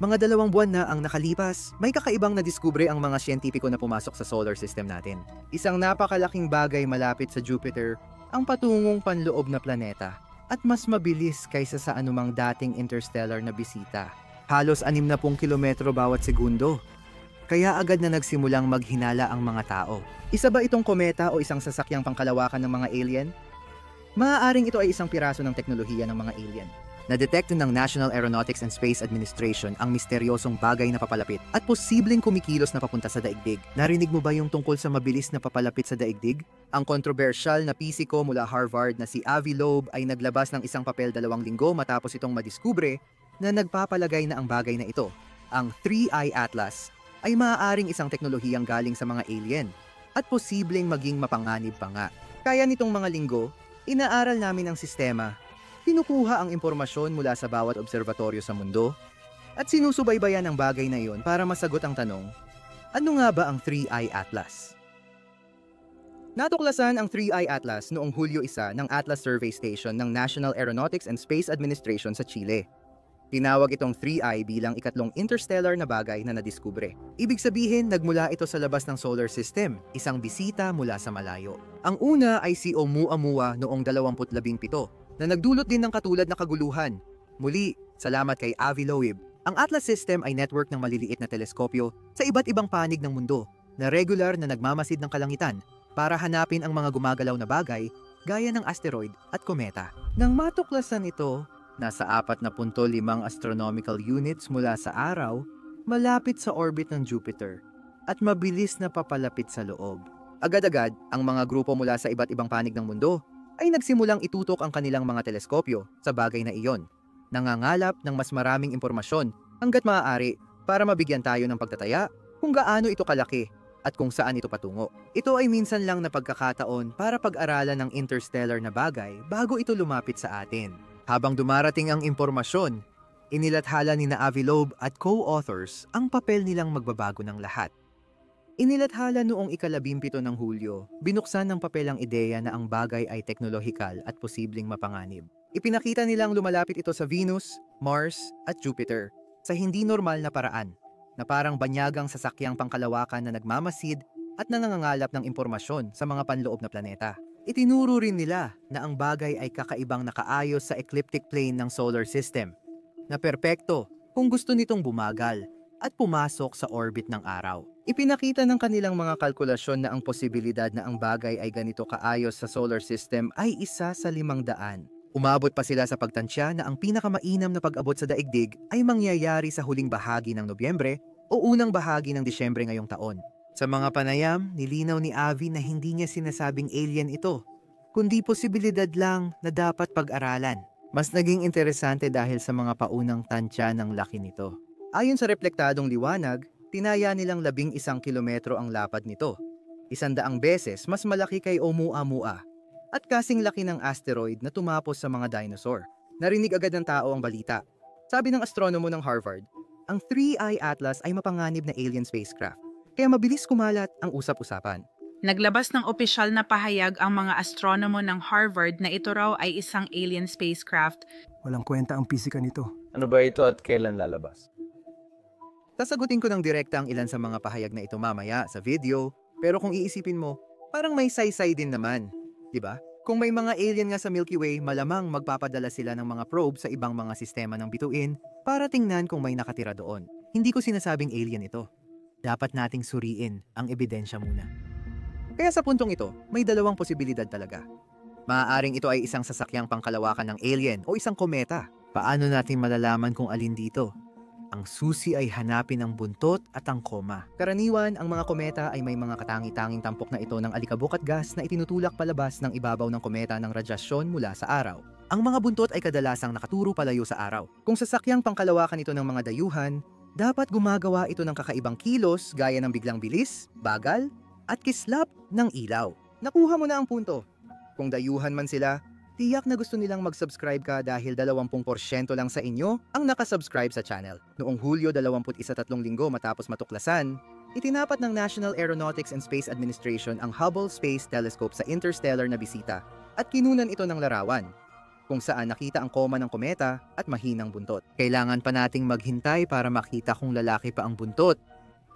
Mga 2 buwan na ang nakalipas, may kakaibang nadiskubre ang mga siyentipiko na pumasok sa solar system natin. Isang napakalaking bagay malapit sa Jupiter, ang patungong panloob na planeta, at mas mabilis kaysa sa anumang dating interstellar na bisita. Halos 60 kilometro bawat segundo. Kaya agad na nagsimulang maghinala ang mga tao. Isa ba itong kometa o isang sasakyang pangkalawakan ng mga alien? Maaaring ito ay isang piraso ng teknolohiya ng mga alien. Na-detekto ng National Aeronautics and Space Administration ang misteryosong bagay na papalapit at posibleng kumikilos na papunta sa daigdig. Narinig mo ba yung tungkol sa mabilis na papalapit sa daigdig? Ang kontrobersyal na pisiko mula Harvard na si Avi Loeb ay naglabas ng isang papel 2 linggo matapos itong madiskubre na nagpapalagay na ang bagay na ito, ang 3I Atlas, ay maaaring isang teknolohiyang galing sa mga alien at posibleng maging mapanganib pa nga. Kaya nitong mga linggo, inaaral namin ang sistema. Kinukuha ang impormasyon mula sa bawat observatoryo sa mundo at sinusubaybayan ang bagay na iyon para masagot ang tanong, ano nga ba ang 3I Atlas? Natuklasan ang 3I Atlas noong Hulyo 1 ng Atlas Survey Station ng National Aeronautics and Space Administration sa Chile. Tinawag itong 3I bilang ikatlong interstellar na bagay na nadiskubre. Ibig sabihin, nagmula ito sa labas ng solar system, isang bisita mula sa malayo. Ang una ay si Oumuamua noong 2017. Na nagdulot din ng katulad na kaguluhan. Muli, salamat kay Avi Loeb. Ang Atlas System ay network ng maliliit na teleskopyo sa iba't ibang panig ng mundo na regular na nagmamasid ng kalangitan para hanapin ang mga gumagalaw na bagay gaya ng asteroid at kometa. Nang matuklasan ito, nasa 4.5 astronomical units mula sa araw, malapit sa orbit ng Jupiter at mabilis na papalapit sa loob. Agad-agad, ang mga grupo mula sa iba't ibang panig ng mundo ay nagsimulang itutok ang kanilang mga teleskopyo sa bagay na iyon, nangangalap ng mas maraming impormasyon hanggat maaari para mabigyan tayo ng pagtataya kung gaano ito kalaki at kung saan ito patungo. Ito ay minsan lang na pagkakataon para pag-aralan ng interstellar na bagay bago ito lumapit sa atin. Habang dumarating ang impormasyon, inilathala ni Avi Loeb at co-authors ang papel nilang magbabago ng lahat. Inilathala noong ika-17 ng Hulyo, binuksan ng papel ang ideya na ang bagay ay teknolohikal at posibleng mapanganib. Ipinakita nilang lumalapit ito sa Venus, Mars at Jupiter sa hindi normal na paraan, na parang banyagang sasakyang pangkalawakan na nagmamasid at nangangalap ng impormasyon sa mga panloob na planeta. Itinuro rin nila na ang bagay ay kakaibang nakaayos sa ecliptic plane ng solar system, na perpekto kung gusto nitong bumagal at pumasok sa orbit ng araw. Ipinakita ng kanilang mga kalkulasyon na ang posibilidad na ang bagay ay ganito kaayos sa solar system ay 1 sa 500. Umabot pa sila sa pagtansya na ang pinakamainam na pag-abot sa daigdig ay mangyayari sa huling bahagi ng Nobyembre o unang bahagi ng Disyembre ngayong taon. Sa mga panayam, nilinaw ni Avi na hindi niya sinasabing alien ito, kundi posibilidad lang na dapat pag-aralan. Mas naging interesante dahil sa mga paunang tansya ng laki nito. Ayon sa reflektadong liwanag, tinaya nilang 11 kilometro ang lapad nito. 100 beses mas malaki kay Oumuamua at kasing laki ng asteroid na tumapos sa mga dinosaur. Narinig agad ng tao ang balita. Sabi ng astronomo ng Harvard, ang 3I Atlas ay mapanganib na alien spacecraft, kaya mabilis kumalat ang usap-usapan. Naglabas ng opisyal na pahayag ang mga astronomo ng Harvard na ito raw ay isang alien spacecraft. Walang kwenta ang pisika nito. Ano ba ito at kailan lalabas? Sasagutin ko ng direkta ang ilan sa mga pahayag na ito mamaya sa video, pero kung iisipin mo, parang may saysay din naman, di ba? Kung may mga alien nga sa Milky Way, malamang magpapadala sila ng mga probe sa ibang mga sistema ng bituin para tingnan kung may nakatira doon. Hindi ko sinasabing alien ito. Dapat nating suriin ang ebidensya muna. Kaya sa puntong ito, may 2 posibilidad talaga. Maaaring ito ay isang sasakyang pangkalawakan ng alien o isang kometa. Paano natin malalaman kung alin dito? Ang susi ay hanapin ang buntot at ang koma. Karaniwan, ang mga kometa ay may mga katangi-tanging tampok na ito ng alikabok at gas na itinutulak palabas ng ibabaw ng kometa ng radyasyon mula sa araw. Ang mga buntot ay kadalasang nakaturo palayo sa araw. Kung sasakyang pangkalawakan ito ng mga dayuhan, dapat gumagawa ito ng kakaibang kilos gaya ng biglang bilis, bagal, at kislap ng ilaw. Nakuha mo na ang punto. Kung dayuhan man sila, tiyak na gusto nilang mag-subscribe ka dahil 20% lang sa inyo ang nakasubscribe sa channel. Noong Hulyo 21 linggo matapos matuklasan, itinapat ng National Aeronautics and Space Administration ang Hubble Space Telescope sa interstellar na bisita at kinunan ito ng larawan. kung saan nakita ang koma ng kometa at mahinang buntot. Kailangan pa nating maghintay para makita kung lalaki pa ang buntot.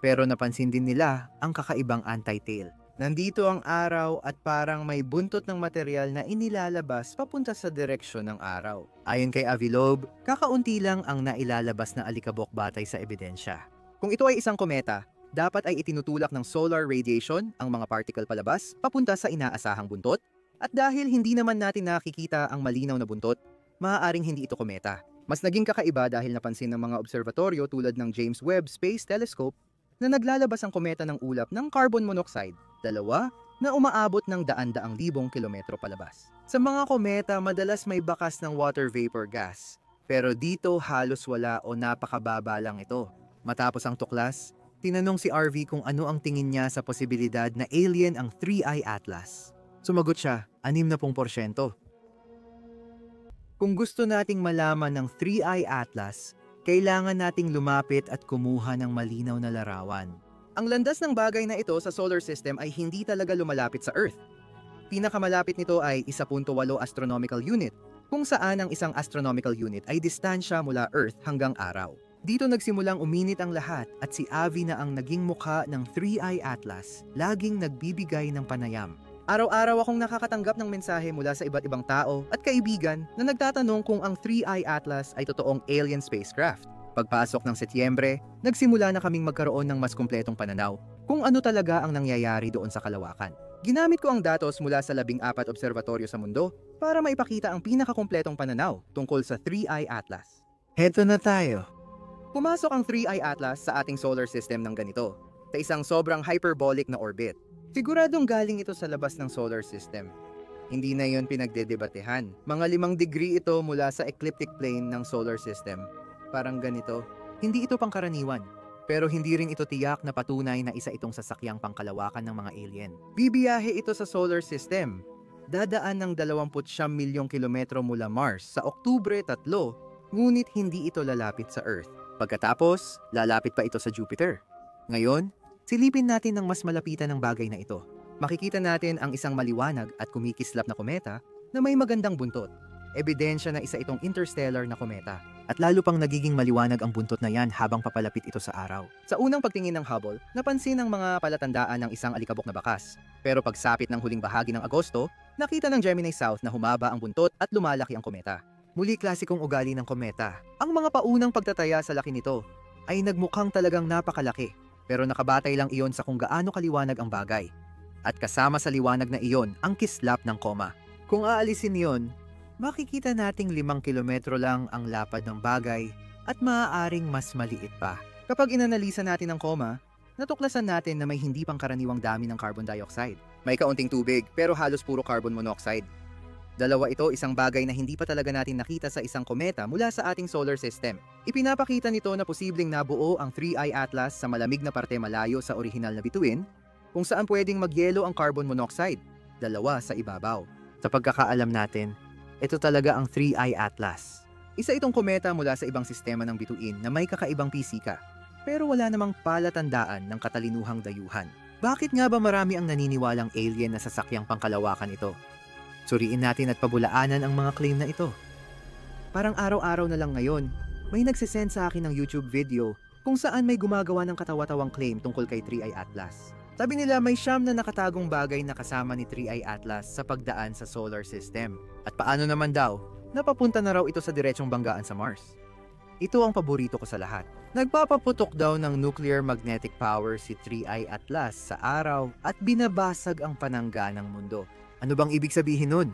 Pero napansin din nila ang kakaibang anti-tail. Nandito ang araw at parang may buntot ng material na inilalabas papunta sa direksyon ng araw. Ayon kay Avilov, kakaunti lang ang nailalabas na alikabok batay sa ebidensya. Kung ito ay isang kometa, dapat ay itinutulak ng solar radiation ang mga particle palabas papunta sa inaasahang buntot. At dahil hindi naman natin nakikita ang malinaw na buntot, maaaring hindi ito kometa. Mas naging kakaiba dahil napansin ng mga observatoryo tulad ng James Webb Space Telescope na naglalabas ang kometa ng ulap ng carbon monoxide, dalawa, na umaabot ng daan-daang libong kilometro palabas. Sa mga kometa, madalas may bakas ng water vapor gas, pero dito halos wala o napakababa lang ito. Matapos ang tuklas, tinanong si RV kung ano ang tingin niya sa posibilidad na alien ang 3i Atlas. Sumagot siya, 60%. Kung gusto nating malaman ng 3i Atlas, kailangan nating lumapit at kumuha ng malinaw na larawan. Ang landas ng bagay na ito sa solar system ay hindi talaga lumalapit sa Earth. Pinakamalapit nito ay 1.8 astronomical unit, kung saan ang isang astronomical unit ay distansya mula Earth hanggang araw. Dito nagsimulang uminit ang lahat at si Avi na ang naging mukha ng 3i Atlas, laging nagbibigay ng panayam. Araw-araw akong nakakatanggap ng mensahe mula sa iba't ibang tao at kaibigan na nagtatanong kung ang 3i Atlas ay totoong alien spacecraft. Pagpasok ng Setyembre, nagsimula na kaming magkaroon ng mas kumpletong pananaw kung ano talaga ang nangyayari doon sa kalawakan. Ginamit ko ang datos mula sa 14 observatoryo sa mundo para maipakita ang pinakakumpletong pananaw tungkol sa 3i Atlas. Heto na tayo. Pumasok ang 3i Atlas sa ating solar system ng ganito, sa isang sobrang hyperbolic na orbit. Siguradong galing ito sa labas ng solar system. Hindi na yon pinagdedebatehan. Mga 5 degree ito mula sa ecliptic plane ng solar system. Parang ganito. Hindi ito pangkaraniwan. Pero hindi rin ito tiyak na patunay na isa itong sasakyang pangkalawakan ng mga alien. Bibiyahe ito sa solar system. Dadaan ng 29 milyong kilometro mula Mars sa Oktubre 3, ngunit hindi ito lalapit sa Earth. Pagkatapos, lalapit pa ito sa Jupiter. Ngayon, silipin natin ang mas malapitan ng bagay na ito. Makikita natin ang isang maliwanag at kumikislap na kometa na may magandang buntot. Ebidensya na isa itong interstellar na kometa. At lalo pang nagiging maliwanag ang buntot na yan habang papalapit ito sa araw. Sa unang pagtingin ng Hubble, napansin ang mga palatandaan ng isang alikabok na bakas. Pero pagsapit ng huling bahagi ng Agosto, nakita ng Gemini South na humaba ang buntot at lumalaki ang kometa. Muli klasikong ugali ng kometa. Ang mga paunang pagtataya sa laki nito ay nagmukhang talagang napakalaki. Pero nakabatay lang iyon sa kung gaano kaliwanag ang bagay. At kasama sa liwanag na iyon ang kislap ng koma. Kung aalisin iyon, makikita nating 5 kilometro lang ang lapad ng bagay at maaaring mas maliit pa. Kapag inanalisa natin ang koma, natuklasan natin na may hindi pangkaraniwang dami ng carbon dioxide. May kaunting tubig pero halos puro carbon monoxide. Dalawa ito, isang bagay na hindi pa talaga natin nakita sa isang kometa mula sa ating solar system. Ipinapakita nito na posibleng nabuo ang 3i Atlas sa malamig na parte malayo sa orihinal na bituin, kung saan pwedeng magyelo ang carbon monoxide, dalawa sa ibabaw. Sa pagkakaalam natin, ito talaga ang 3i Atlas. Isa itong kometa mula sa ibang sistema ng bituin na may kakaibang pisika, pero wala namang palatandaan ng katalinuhang dayuhan. Bakit nga ba marami ang naniniwalang alien na sasakyang pangkalawakan ito? Suriin natin at pabulaanan ang mga claim na ito. Parang araw-araw na lang ngayon, may nagsisend sa akin ng YouTube video kung saan may gumagawa ng katawa-tawang claim tungkol kay 3i Atlas. Sabi nila may 9 na nakatagong bagay na kasama ni 3i Atlas sa pagdaan sa solar system. At paano naman daw, napapunta na raw ito sa diretsong banggaan sa Mars. Ito ang paborito ko sa lahat. Nagpapaputok daw ng nuclear magnetic power si 3i Atlas sa araw at binabasag ang panangga ng mundo. Ano bang ibig sabihin nun?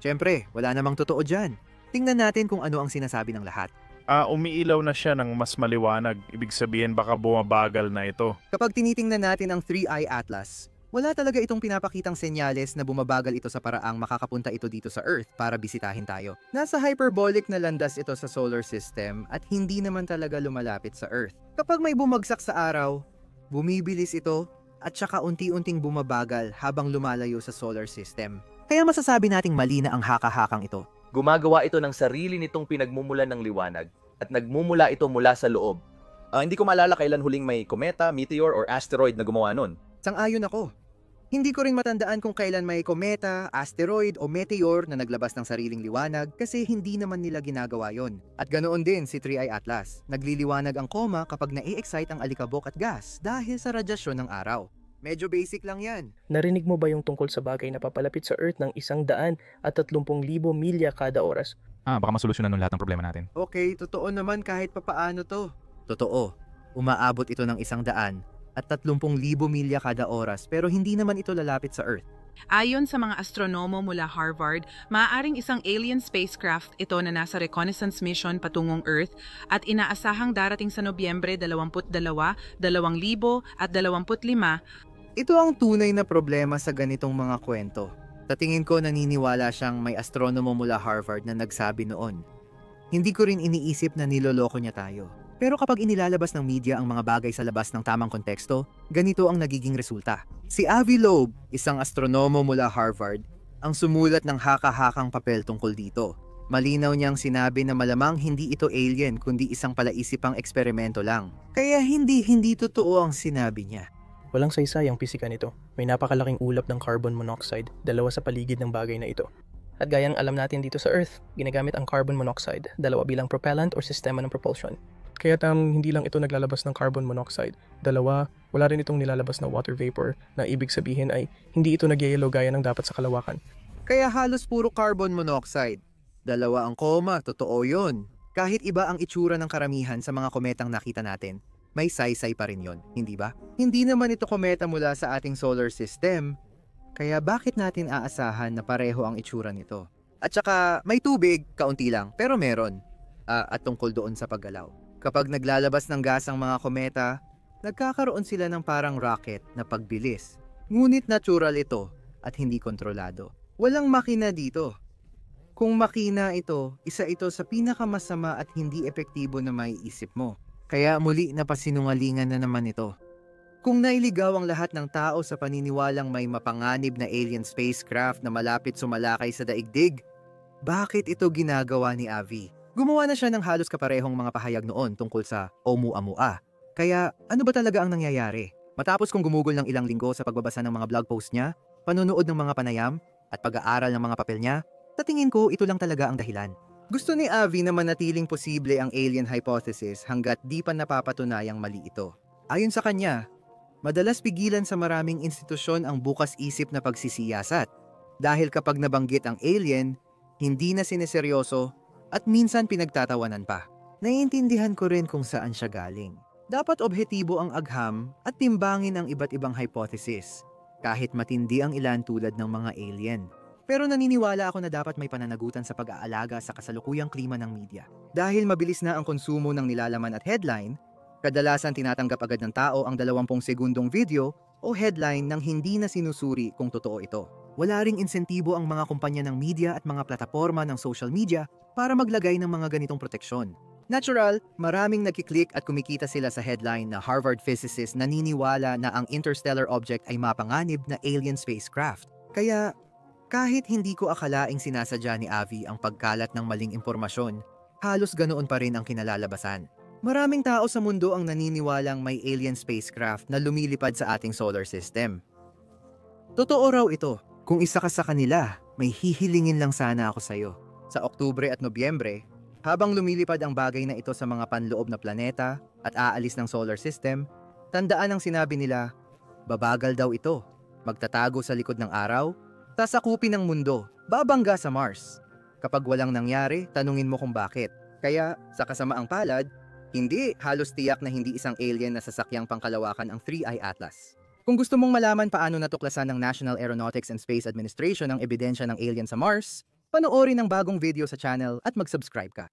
Siyempre, wala namang totoo dyan. Tingnan natin kung ano ang sinasabi ng lahat. Umiilaw na siya ng mas maliwanag. Ibig sabihin baka bumabagal na ito. Kapag tinitingnan natin ang 3i Atlas, wala talaga itong pinapakitang senyales na bumabagal ito sa paraang makakapunta ito dito sa Earth para bisitahin tayo. Nasa hyperbolic na landas ito sa solar system at hindi naman talaga lumalapit sa Earth. Kapag may bumagsak sa araw, bumibilis ito at saka unti-unting bumabagal habang lumalayo sa solar system. Kaya masasabi nating mali na ang haka-hakang ito. Gumagawa ito ng sarili nitong pinagmumulan ng liwanag at nagmumula ito mula sa loob. Hindi ko maalala kailan huling may kometa, meteor, or asteroid na gumawa nun. Sang-ayon ako. Hindi ko rin matandaan kung kailan may kometa, asteroid o meteor na naglabas ng sariling liwanag kasi hindi naman nila ginagawa yon. At ganoon din si 3i Atlas. Nagliliwanag ang koma kapag na-excite ang alikabok at gas dahil sa radyasyon ng araw. Medyo basic lang yan. Narinig mo ba yung tungkol sa bagay na papalapit sa Earth ng 130,000 milya kada oras? Baka masolusyonan nun lahat ng problema natin. Okay, totoo naman kahit papaano to. Totoo. Umaabot ito ng 100,000 at 30,000 milya kada oras pero hindi naman ito lalapit sa Earth. Ayon sa mga astronomo mula Harvard, maaaring isang alien spacecraft ito na nasa reconnaissance mission patungong Earth at inaasahang darating sa Nobyembre 22, 2025. Ito ang tunay na problema sa ganitong mga kwento. Sa tingin ko naniniwala siyang may astronomo mula Harvard na nagsabi noon. Hindi ko rin iniisip na niloloko niya tayo. Pero kapag inilalabas ng media ang mga bagay sa labas ng tamang konteksto, ganito ang nagiging resulta. Si Avi Loeb, isang astronomo mula Harvard, ang sumulat ng haka-hakang papel tungkol dito. Malinaw niyang sinabi na malamang hindi ito alien kundi isang palaisipang eksperimento lang. Kaya hindi totoo ang sinabi niya. Walang saysay ang pisika nito. May napakalaking ulap ng carbon monoxide, 2 sa paligid ng bagay na ito. At gayang alam natin dito sa Earth, ginagamit ang carbon monoxide, 2 bilang propellant o sistema ng propulsion. Kaya hindi lang ito naglalabas ng carbon monoxide. 2, wala rin itong nilalabas na water vapor na ibig sabihin ay hindi ito nagyayelo gaya ng dapat sa kalawakan. Kaya halos puro carbon monoxide. 2 ang koma, totoo yun. Kahit iba ang itsura ng karamihan sa mga kometang nakita natin, may saysay pa rin yon, hindi ba? Hindi naman ito kometa mula sa ating solar system, kaya bakit natin aasahan na pareho ang itsura nito? At saka may tubig, kaunti lang, pero meron. At tungkol doon sa paggalaw. Kapag naglalabas ng gas ang mga kometa, nagkakaroon sila ng parang rocket na pagbilis. Ngunit natural ito at hindi kontrolado. Walang makina dito. Kung makina ito, isa ito sa pinakamasama at hindi epektibo na maiisip mo. Kaya muli napasinungalingan na naman ito. Kung nailigaw ang lahat ng tao sa paniniwalang may mapanganib na alien spacecraft na malapit sumalakay sa daigdig, bakit ito ginagawa ni Avi? Gumawa na siya ng halos kaparehong mga pahayag noon tungkol sa Oumuamua. Kaya ano ba talaga ang nangyayari? Matapos kong gumugol ng ilang linggo sa pagbabasa ng mga blog post niya, panonood ng mga panayam, at pag-aaral ng mga papel niya, sa tingin ko ito lang talaga ang dahilan. Gusto ni Avi na manatiling posible ang alien hypothesis hanggat di pa napapatunayang mali ito. Ayon sa kanya, madalas pigilan sa maraming institusyon ang bukas isip na pagsisiyasat. Dahil kapag nabanggit ang alien, hindi na sineseryoso at minsan pinagtatawanan pa. Naiintindihan ko rin kung saan siya galing. Dapat objektibo ang agham at timbangin ang iba't ibang hypothesis, kahit matindi ang ilan tulad ng mga alien. Pero naniniwala ako na dapat may pananagutan sa pag-aalaga sa kasalukuyang klima ng media. Dahil mabilis na ang konsumo ng nilalaman at headline, kadalasan tinatanggap agad ng tao ang 20 segundong video o headline nang hindi na sinusuri kung totoo ito. Wala ring insentibo ang mga kumpanya ng media at mga plataforma ng social media para maglagay ng mga ganitong proteksyon. Natural, maraming nagkiklik at kumikita sila sa headline na Harvard physicist naniniwala na ang interstellar object ay mapanganib na alien spacecraft. Kaya, kahit hindi ko akalaing sinasadya ni Avi ang pagkalat ng maling impormasyon, halos ganoon pa rin ang kinalalabasan. Maraming tao sa mundo ang naniniwalang may alien spacecraft na lumilipad sa ating solar system. Totoo raw ito. Kung isa ka sa kanila, may hihilingin lang sana ako sa'yo. Sa Oktubre at Nobyembre, habang lumilipad ang bagay na ito sa mga panloob na planeta at aalis ng solar system, tandaan ang sinabi nila, babagal daw ito, magtatago sa likod ng araw, sasakupin ng mundo, babangga sa Mars. Kapag walang nangyari, tanungin mo kung bakit. Kaya, sa kasamaang palad, hindi, halos tiyak na hindi isang alien na sasakyang pangkalawakan ang 3i Atlas. Kung gusto mong malaman paano natuklasan ng National Aeronautics and Space Administration ang ebidensya ng alien sa Mars, panoorin ang bagong video sa channel at mag-subscribe ka.